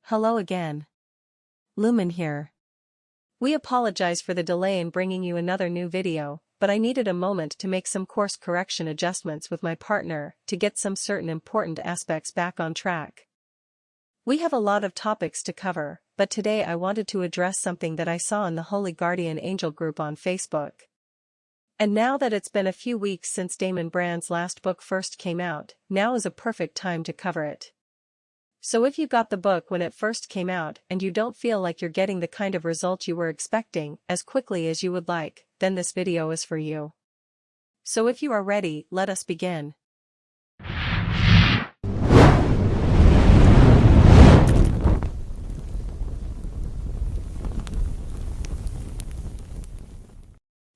Hello again. Lumen here. We apologize for the delay in bringing you another new video, but I needed a moment to make some course correction adjustments with my partner to get some certain important aspects back on track. We have a lot of topics to cover, but today I wanted to address something that I saw in the Holy Guardian Angel group on Facebook. And now that it's been a few weeks since Damon Brand's last book first came out, now is a perfect time to cover it. So if you got the book when it first came out and you don't feel like you're getting the kind of results you were expecting as quickly as you would like, then this video is for you. So if you are ready, let us begin.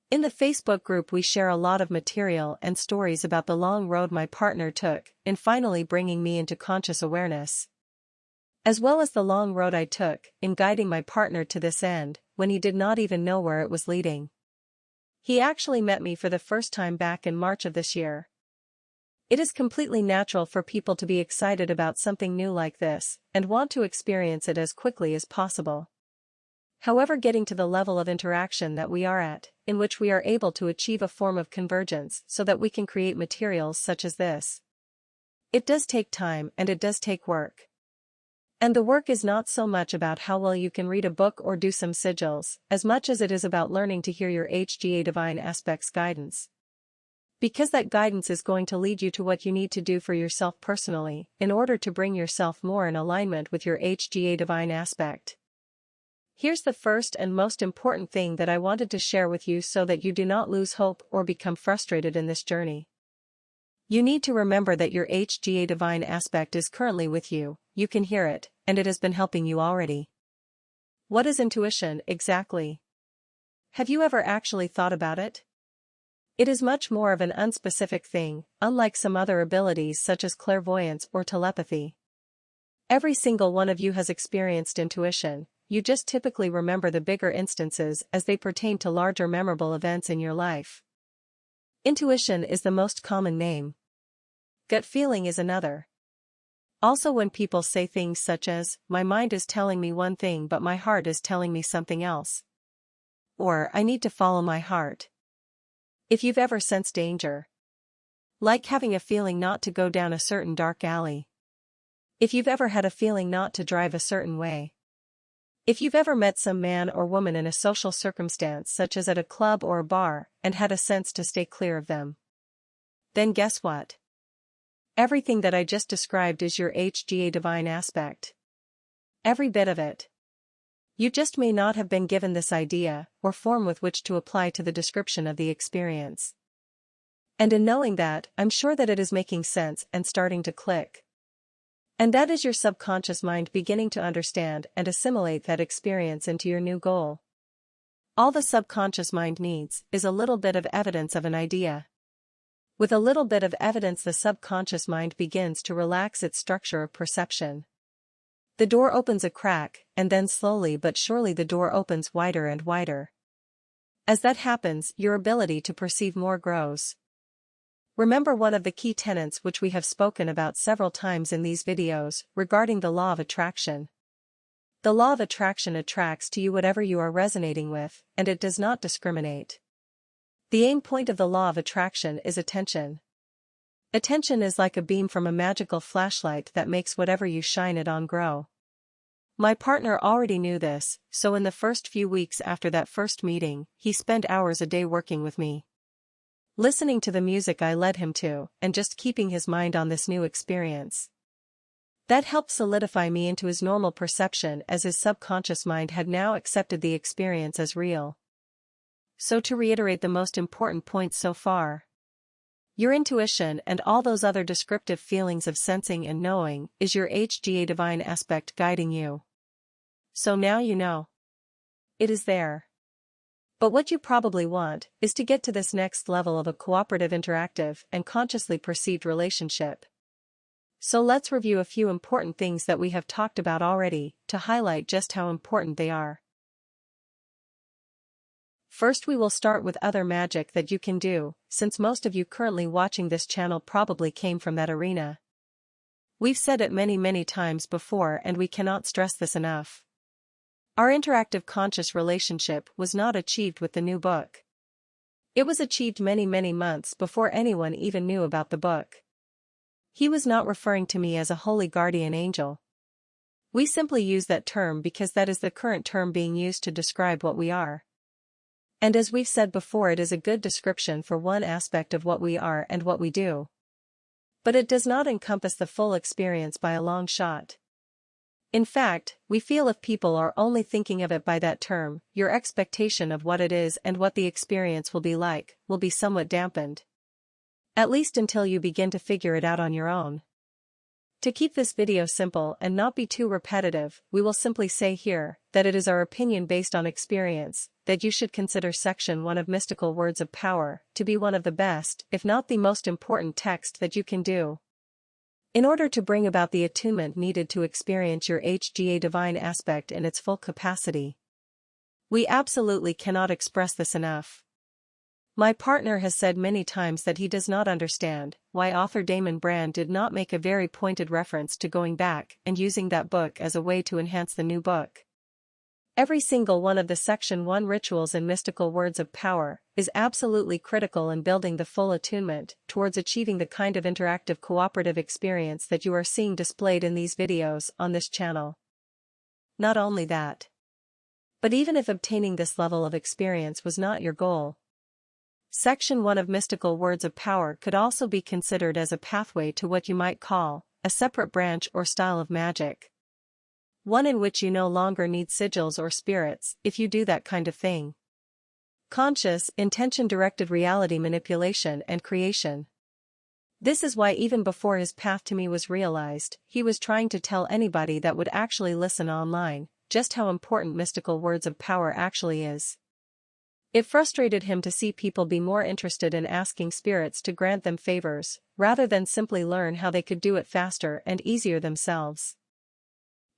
In the Facebook group we share a lot of material and stories about the long road my partner took in finally bringing me into conscious awareness, as well as the long road I took in guiding my partner to this end when he did not even know where it was leading. He actually met me for the first time back in March of this year. It is completely natural for people to be excited about something new like this and want to experience it as quickly as possible. However, getting to the level of interaction that we are at, in which we are able to achieve a form of convergence so that we can create materials such as this, it does take time and it does take work. And the work is not so much about how well you can read a book or do some sigils, as much as it is about learning to hear your HGA Divine Aspects guidance. Because that guidance is going to lead you to what you need to do for yourself personally, in order to bring yourself more in alignment with your HGA Divine Aspect. Here's the first and most important thing that I wanted to share with you so that you do not lose hope or become frustrated in this journey. You need to remember that your HGA Divine Aspect is currently with you, you can hear it, and it has been helping you already. What is intuition exactly? Have you ever actually thought about it? It is much more of an unspecific thing, unlike some other abilities such as clairvoyance or telepathy. Every single one of you has experienced intuition. You just typically remember the bigger instances as they pertain to larger memorable events in your life. Intuition is the most common name. Gut feeling is another. Also, when people say things such as, "My mind is telling me one thing but my heart is telling me something else," or "I need to follow my heart." If you've ever sensed danger, like having a feeling not to go down a certain dark alley. If you've ever had a feeling not to drive a certain way. If you've ever met some man or woman in a social circumstance such as at a club or a bar and had a sense to stay clear of them, then guess what? Everything that I just described is your HGA Divine Aspect. Every bit of it. You just may not have been given this idea or form with which to apply to the description of the experience. And in knowing that, I'm sure that it is making sense and starting to click. And that is your subconscious mind beginning to understand and assimilate that experience into your new goal. All the subconscious mind needs is a little bit of evidence of an idea. With a little bit of evidence, the subconscious mind begins to relax its structure of perception. The door opens a crack, and then slowly but surely the door opens wider and wider. As that happens, your ability to perceive more grows. Remember one of the key tenets which we have spoken about several times in these videos regarding the law of attraction. The law of attraction attracts to you whatever you are resonating with, and it does not discriminate. The aim point of the law of attraction is attention. Attention is like a beam from a magical flashlight that makes whatever you shine it on grow. My partner already knew this, so in the first few weeks after that first meeting, he spent hours a day working with me, listening to the music I led him to, and just keeping his mind on this new experience. That helped solidify me into his normal perception as his subconscious mind had now accepted the experience as real. So to reiterate the most important points so far, your intuition and all those other descriptive feelings of sensing and knowing is your HGA Divine Aspect guiding you. So now you know. It is there. But what you probably want is to get to this next level of a cooperative, interactive, and consciously perceived relationship. So let's review a few important things that we have talked about already to highlight just how important they are. First, we will start with other magic that you can do, since most of you currently watching this channel probably came from that arena. We've said it many times before and we cannot stress this enough. Our interactive conscious relationship was not achieved with the new book. It was achieved many months before anyone even knew about the book. He was not referring to me as a holy guardian angel. We simply use that term because that is the current term being used to describe what we are. And as we've said before, it is a good description for one aspect of what we are and what we do. But it does not encompass the full experience by a long shot. In fact, we feel if people are only thinking of it by that term, your expectation of what it is and what the experience will be like, will be somewhat dampened. At least until you begin to figure it out on your own. To keep this video simple and not be too repetitive, we will simply say here, that it is our opinion based on experience, that you should consider Section 1 of Mystical Words of Power to be one of the best, if not the most important text that you can do. In order to bring about the attunement needed to experience your HGA divine aspect in its full capacity. We absolutely cannot express this enough. My partner has said many times that he does not understand why author Damon Brand did not make a very pointed reference to going back and using that book as a way to enhance the new book. Every single one of the Section 1 rituals in Mystical Words of Power is absolutely critical in building the full attunement towards achieving the kind of interactive cooperative experience that you are seeing displayed in these videos on this channel. Not only that, but even if obtaining this level of experience was not your goal, Section 1 of Mystical Words of Power could also be considered as a pathway to what you might call a separate branch or style of magic. One in which you no longer need sigils or spirits if you do that kind of thing. Conscious, intention-directed reality manipulation and creation. This is why even before his path to me was realized, he was trying to tell anybody that would actually listen online, just how important Mystical Words of Power actually is. It frustrated him to see people be more interested in asking spirits to grant them favors, rather than simply learn how they could do it faster and easier themselves.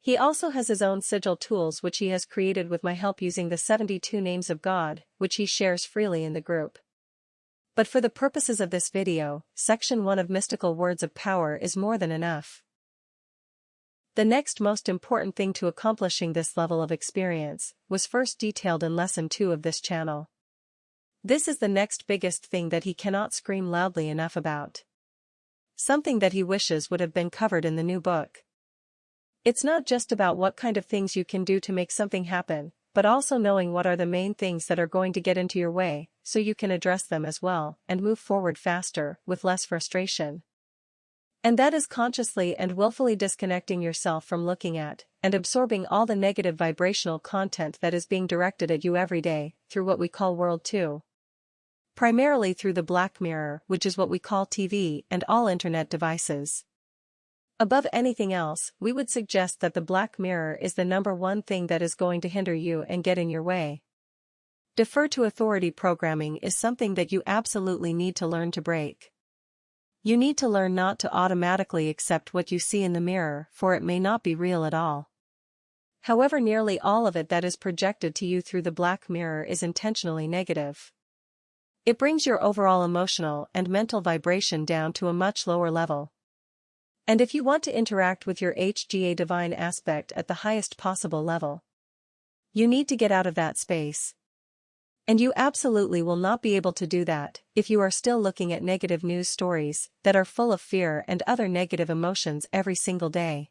He also has his own sigil tools which he has created with my help using the 72 names of God, which he shares freely in the group. But for the purposes of this video, Section 1 of Mystical Words of Power is more than enough. The next most important thing to accomplishing this level of experience was first detailed in Lesson 2 of this channel. This is the next biggest thing that he cannot scream loudly enough about. Something that he wishes would have been covered in the new book. It's not just about what kind of things you can do to make something happen, but also knowing what are the main things that are going to get into your way, so you can address them as well and move forward faster, with less frustration. And that is consciously and willfully disconnecting yourself from looking at and absorbing all the negative vibrational content that is being directed at you every day, through what we call World 2. Primarily through the black mirror, which is what we call TV and all internet devices. Above anything else, we would suggest that the black mirror is the number one thing that is going to hinder you and get in your way. Defer to authority programming is something that you absolutely need to learn to break. You need to learn not to automatically accept what you see in the mirror, for it may not be real at all. However, nearly all of it that is projected to you through the black mirror is intentionally negative. It brings your overall emotional and mental vibration down to a much lower level. And if you want to interact with your HGA divine aspect at the highest possible level, you need to get out of that space. And you absolutely will not be able to do that if you are still looking at negative news stories that are full of fear and other negative emotions every single day.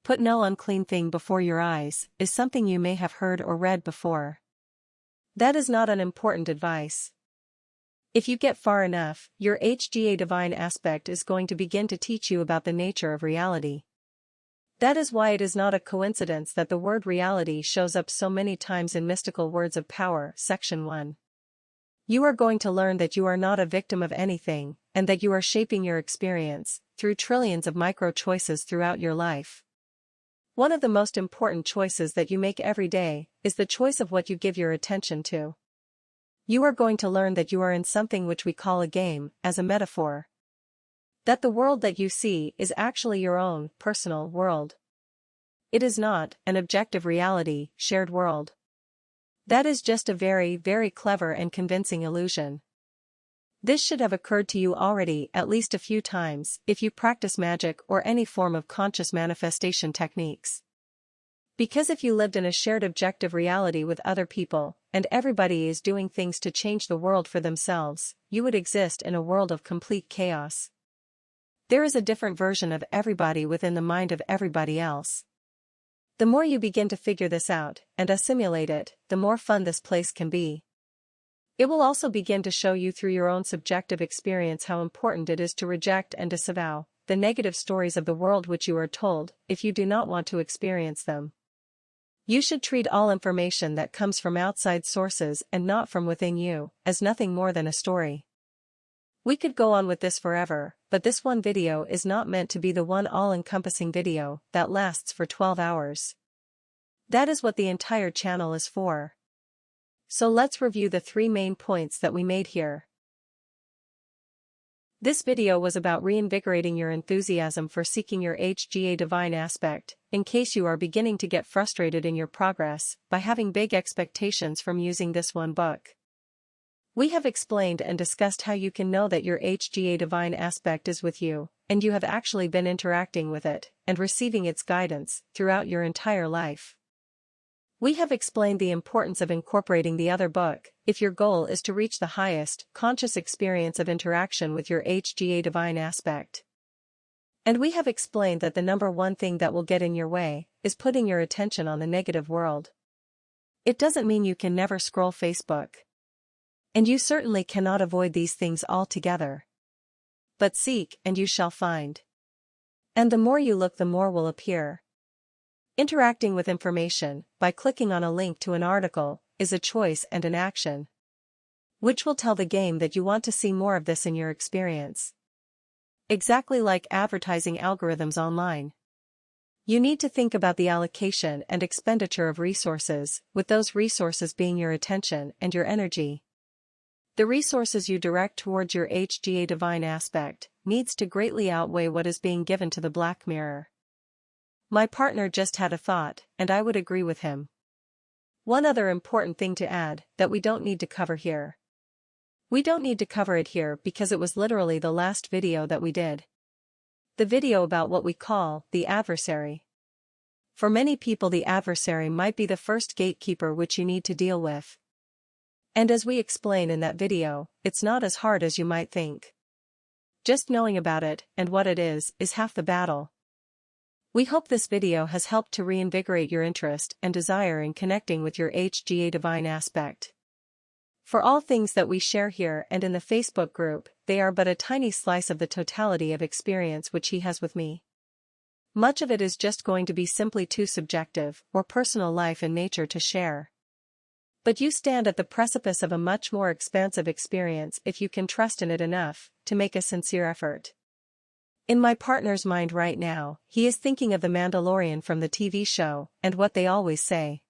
Put no unclean thing before your eyes is something you may have heard or read before. That is not unimportant advice. If you get far enough, your HGA divine aspect is going to begin to teach you about the nature of reality. That is why it is not a coincidence that the word reality shows up so many times in Mystical Words of Power, Section 1. You are going to learn that you are not a victim of anything, and that you are shaping your experience through trillions of micro-choices throughout your life. One of the most important choices that you make every day is the choice of what you give your attention to. You are going to learn that you are in something which we call a game, as a metaphor. That the world that you see is actually your own personal world. It is not an objective reality, shared world. That is just a very clever and convincing illusion. This should have occurred to you already at least a few times if you practice magic or any form of conscious manifestation techniques. Because if you lived in a shared objective reality with other people, and everybody is doing things to change the world for themselves, you would exist in a world of complete chaos. There is a different version of everybody within the mind of everybody else. The more you begin to figure this out and assimilate it, the more fun this place can be. It will also begin to show you through your own subjective experience how important it is to reject and disavow the negative stories of the world which you are told, if you do not want to experience them. You should treat all information that comes from outside sources and not from within you, as nothing more than a story. We could go on with this forever, but this one video is not meant to be the one all-encompassing video that lasts for 12 hours. That is what the entire channel is for. So let's review the 3 main points that we made here. This video was about reinvigorating your enthusiasm for seeking your HGA divine aspect, in case you are beginning to get frustrated in your progress by having big expectations from using this one book. We have explained and discussed how you can know that your HGA divine aspect is with you, and you have actually been interacting with it and receiving its guidance throughout your entire life. We have explained the importance of incorporating the other book if your goal is to reach the highest conscious experience of interaction with your HGA divine aspect. And we have explained that the number one thing that will get in your way is putting your attention on the negative world. It doesn't mean you can never scroll Facebook. And you certainly cannot avoid these things altogether. But seek and you shall find. And the more you look, the more will appear. Interacting with information, by clicking on a link to an article, is a choice and an action, which will tell the game that you want to see more of this in your experience. Exactly like advertising algorithms online. You need to think about the allocation and expenditure of resources, with those resources being your attention and your energy. The resources you direct towards your HGA divine aspect needs to greatly outweigh what is being given to the black mirror. My partner just had a thought, and I would agree with him. One other important thing to add that we don't need to cover here. We don't need to cover it here because it was literally the last video that we did. The video about what we call the adversary. For many people, the adversary might be the first gatekeeper which you need to deal with. And as we explain in that video, it's not as hard as you might think. Just knowing about it and what it is half the battle. We hope this video has helped to reinvigorate your interest and desire in connecting with your HGA divine aspect. For all things that we share here and in the Facebook group, they are but a tiny slice of the totality of experience which he has with me. Much of it is just going to be simply too subjective or personal life in nature to share. But you stand at the precipice of a much more expansive experience if you can trust in it enough to make a sincere effort. In my partner's mind right now, he is thinking of the Mandalorian from the TV show and what they always say.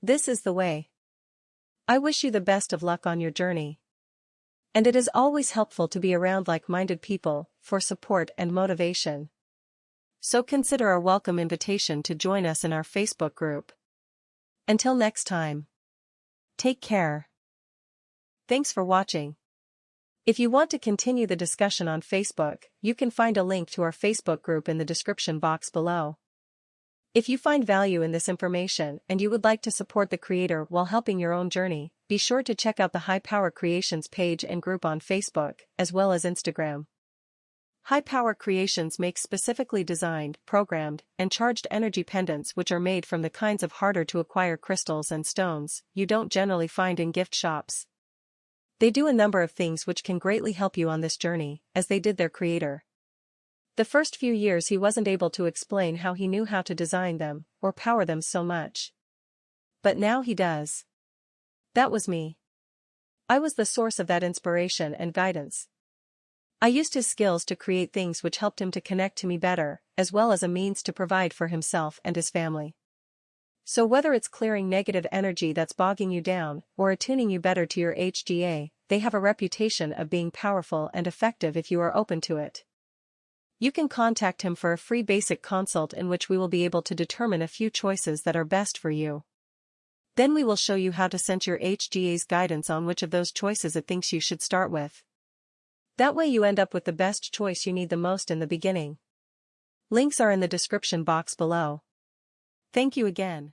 This is the way. I wish you the best of luck on your journey. And it is always helpful to be around like-minded people for support and motivation. So consider our welcome invitation to join us in our Facebook group. Until next time. Take care. Thanks for watching. If you want to continue the discussion on Facebook, you can find a link to our Facebook group in the description box below. If you find value in this information and you would like to support the creator while helping your own journey, be sure to check out the High Power Creations page and group on Facebook, as well as Instagram. High Power Creations makes specifically designed, programmed, and charged energy pendants which are made from the kinds of harder-to-acquire crystals and stones you don't generally find in gift shops. They do a number of things which can greatly help you on this journey, as they did their creator. The first few years he wasn't able to explain how he knew how to design them, or power them so much. But now he does. That was me. I was the source of that inspiration and guidance. I used his skills to create things which helped him to connect to me better, as well as a means to provide for himself and his family. So whether it's clearing negative energy that's bogging you down, or attuning you better to your HGA, they have a reputation of being powerful and effective if you are open to it. You can contact him for a free basic consult in which we will be able to determine a few choices that are best for you. Then we will show you how to sense your HGA's guidance on which of those choices it thinks you should start with. That way you end up with the best choice you need the most in the beginning. Links are in the description box below. Thank you again.